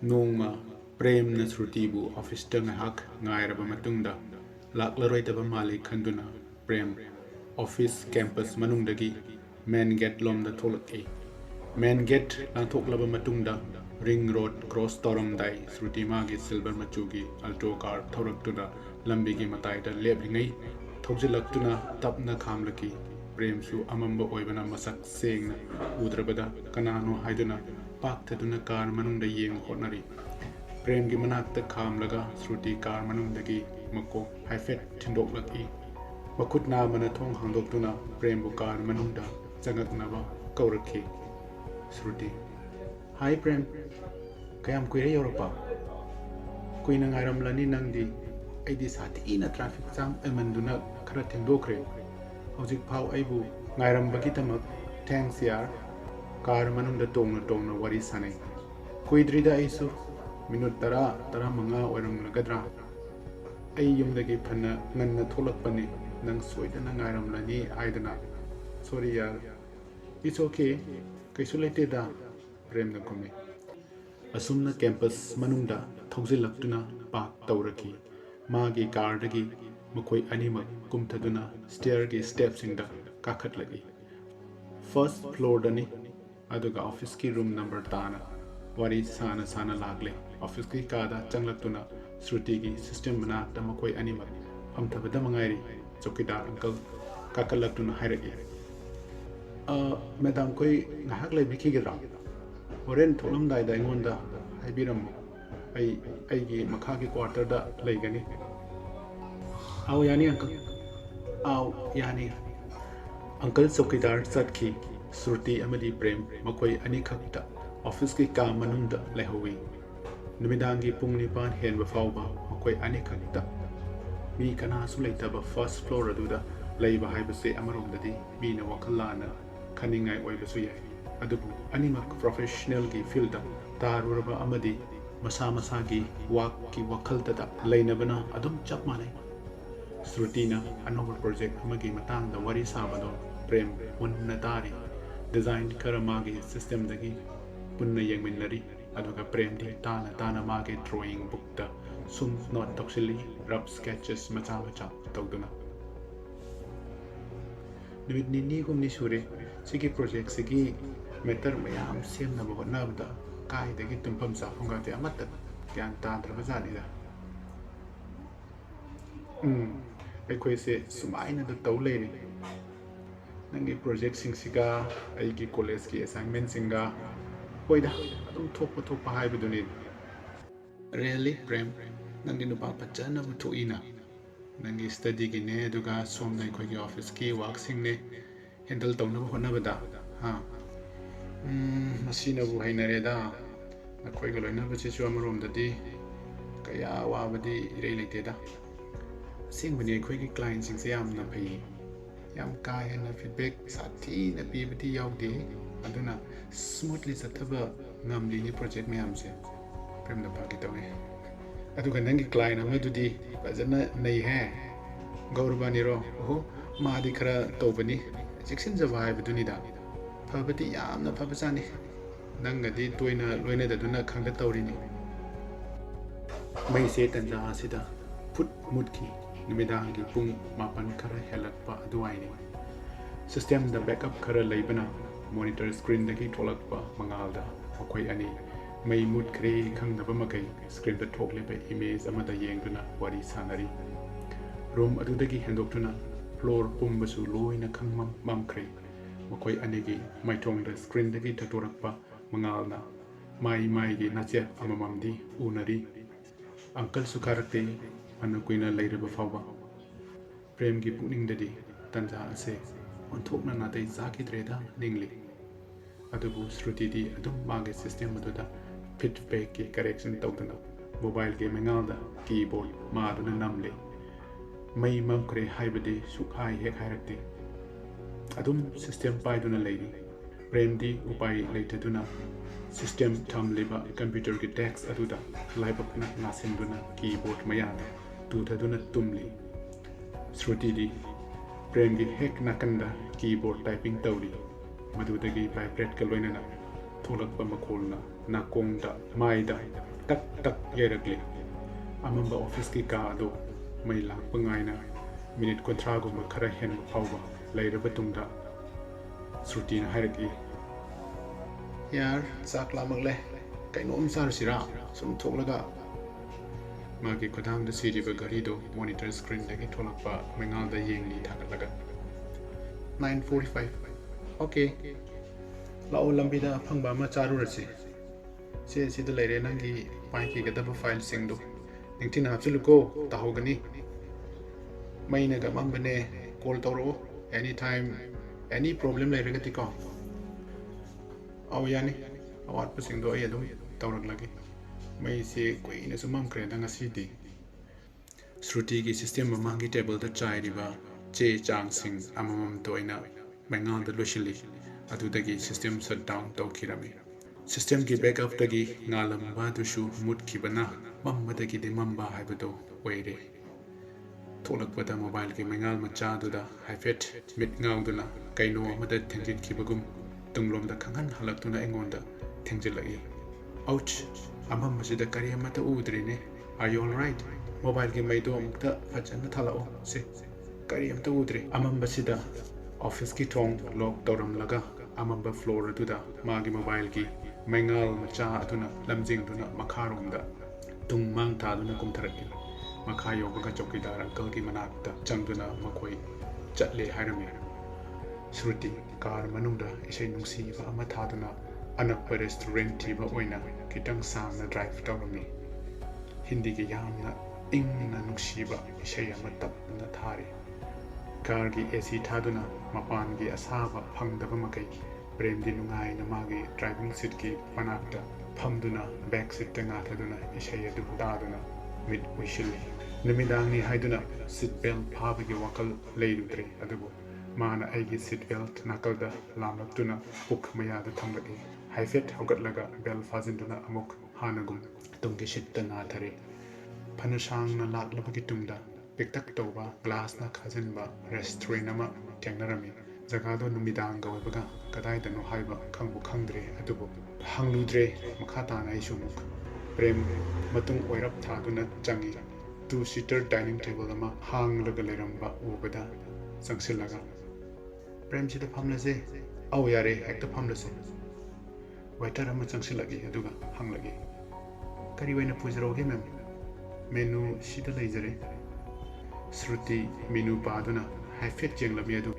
Nongma Prem na Srutibu office ngahak ngairaba matungda laklaroi mali khanduna Prem office campus manungdagi main gate lomda tholaki main gate langthoklaba matungda ring road cross toramdai Sruti magi silver machugi alto car thoraktuna lambigi mataida leplingai thokjilaktuna tapna khamlaki Prem su amamba oibana masak sengna udrabada kanano haiduna paktaduna car manungda yeng hotnari Prem gi manakta khamlaga Sruti car manungdagi mako haifet thindoklaki makut na mana thong hangdoktuna Prem bu car manungda changaknaba kaurakhi Sruti Hi Prem kayam kuire yorapa kuina ngairamlani nangdi aidi sati na traffic jam emanduna khara thengdokre hojik phau aibu ngairambagi tamak thanks yaar car manungda tongna wari sanai kuidrida aisu minute tara manga oiramlagadra ai yumdagi phanna nganna tholakpani nang soidana ngairamlani aidana sorry yaar it's okay kaisu lete da Prem na kome asumna campus manungda thaujilaktuna pak tauraki magi car dagi makoi animak kumthaduna stair gi steps inda kakhatlagi first floor dani aduga office ki room number tana wari sana lagle office ki kada changlaktuna Sruti gi system mana tamakoi animak phamthabada mangairi chokidar uncle kakalaktuna hairagi madam koi ngahak lai biki gira horen tholamdai da ingonda haibiram aigi makhagi quarter da laigani aw yani uncle aw yani uncle chokidar chatki Sruti amadi Prem makoi ani khakta office ki kam manunda lehowi numidangi pung nipan henba fawba makoi ani khakta mi kana su leitaba first floor aduda leiba haibase amaromdadi mi na wakalana khaningai oibasu yai adubu animak professional gi field da taruraba amadi masa gi wak ki wakaltada leinabana adum chap manai Srutina another project amagi matang da wari sabado Prem munna tari design karamagi system dagi punna yengminari aduga Prem di tana magi drawing book da sum not toxili rough sketches macha tawduna Numit nini kumni sure sigi project sigi meter mayam sem na bahot na bda kai dagi tumpam sa honga te amat gyan ta drabazani da akhoi se sumaina da tawle ni nangi project sing siga aigi college ki assignment singa hoida adum thokpa haibuduni really Prem nangi nupa pachana bu thoina nangi study gi ne aduga somna akhoi gi office ki work sing ne handle tawna hona bada ha masina bu hainare da akhoi ga loina bache chu amarom dadi kaya wabadi irei leite da singmani akhoi gi client sing se yamna phai yam kai hena feedback sathi na pibati yaude aduna smoothly sathaba ngamli ni project mayam se Prem da pagi tawe aduga nangi client amadudi bajana nei he gaurubani ro ho madi khara tobani section jaba haibaduni da phabati yamna phabasani nangadi toina loina daduna khangda tawrini mai se tanja asida put mutki numidangi pung mapan khara helakpa aduaini system da backup khara leibana monitor screen dagi tholakpa mangalda akhoi ani mai mut kre khangdaba makai screen da thoklepa image amada yengduna wari sanari room adudagi hendoktuna floor pumbasu loina khangmam mamkre makoi anigi maithong da screen dagi thatorakpa mangalna mai gi nache amamamdi unari uncle sukarakte anakuina leiraba fawba Prem gi pukning dadi tanja ase onthokna natai zakidreda ningli adubu Sruti di adum mage system aduda feedback ki correction tawdana mobile ge mengalda keyboard maduna namle mai mamkre haibade sukhai hek hairakte adum system paiduna leiri Prem di upai leitaduna system thamliba computer ki text aduda laibakna nasenduna keyboard mayada tuthaduna tumli Sruti di Prem gi hek nakanda keyboard typing tawri madudagi vibrate ka loinana tholakpa makolna nakongda maida tak tak yerakli amamba office ki ka ado mai lakpa ngaina minute kontra gumba khara hen phawba leiraba tungda Shruti na hairaki यार चाक लामगले कईनोम सारसिरा सुम थोकलगा मागी खुदाम the सिरिबा घड़ी दो monitor screen दगी थोलकपा mengal da yengni thakalaga 9:45 okay लाओ लंबीदा फंगबा मा चारू रसी से सिदा लेरे नंगी पाइकी गदब फाइल सिंग दो निंगथिन हापसुलुको ताहोगनी मैना गा मंबने कॉल तौरो एनी टाइम एनी प्रॉब्लम लेरगति को आओ यानी अवाट पसिंग दो अदुम तौरक लगे मई से कोई न सुमम क्रेदा ngasi Shruti की सिस्टम ममांगी टेबल द चाइरिबा चे चांग सिंग अममम तोइना mengal द लोशिली अदुदगी सिस्टम शट डाउन तौखिरमी सिस्टम की बैकअप दगी ngalam बादुशु मुट खिबना मम्मदगी दे मम्बा हाइबदो ओइरे थोलकपदा मोबाइल की mengal मचा दुदा हाइफेट मिट ngauduna kaino amada thengit खिबगुम तुंगलोम द खंगन हलक्तुना एंगोंदा थेंजिलई आउच अमम मसिदा करी अमता उद्रेने आर यू ऑलराइट मोबाइल की मैदो अमुक्ता फजन थालाओ से करी अमता उद्रे अमम बसिदा ऑफिस की थोंग लॉक तौरम लगा अमम ब फ्लोर अदुदा मागी मोबाइल की mengal मचा अदुना लमजिंग दुना मखारोंदा तुंग मांग थादुना कुमथरकी मखा योबगा चौकीदार अंकल की मनाक्ता चंगदुना मखोई चटले हायरमे Shruti कार मनुंगदा इसे nungsiba ama thaduna anakpa restaurant thiba oina kitang samna drive tawrami hindi ki yamna ingna nungsiba ise ama tapna thari car gi AC thaduna mapan gi asaba phangdaba makai prem di nungai na magi driving seat ki panakta phamduna back seat ta nga thaduna ise adu daduna mid wishili nimidang ni haiduna seat belt phabagi wakal leidudre adubu माना एगी seat belt नाकलदा लामलक्तुना पुक मयादा थंगलगी हाइफेट हौगतलगा bell फाजिनदुना अमुक हानगुम तुंगी शिट्टा नाथरे फनसांगना लाकलबगी तुंगदा पिकतक तौबा ग्लासना खाजिनबा restaurant अमा थेंगनरमी जगादो नुमिदांग गवबगा कदाइदनो हाइबा खंगबु खंगद्रे अदुबु हंगलुद्रे मखाताना इशुमुक प्रेम मतुंग ओइरप थादुना चंगी 2-seater dining table अमा हांगलगा लेरंबा उबदा संगसिलगा प्रेम से फमलसे औ यारे हेक्ट फमलसे वेटर अमा चंगसिलगी अदुगा हंगलगी करी वैना पुजरोगे मैम मेनू सिदा लेजरे Shruti मेनू पादुना हाइफेट जेंगलमी अदु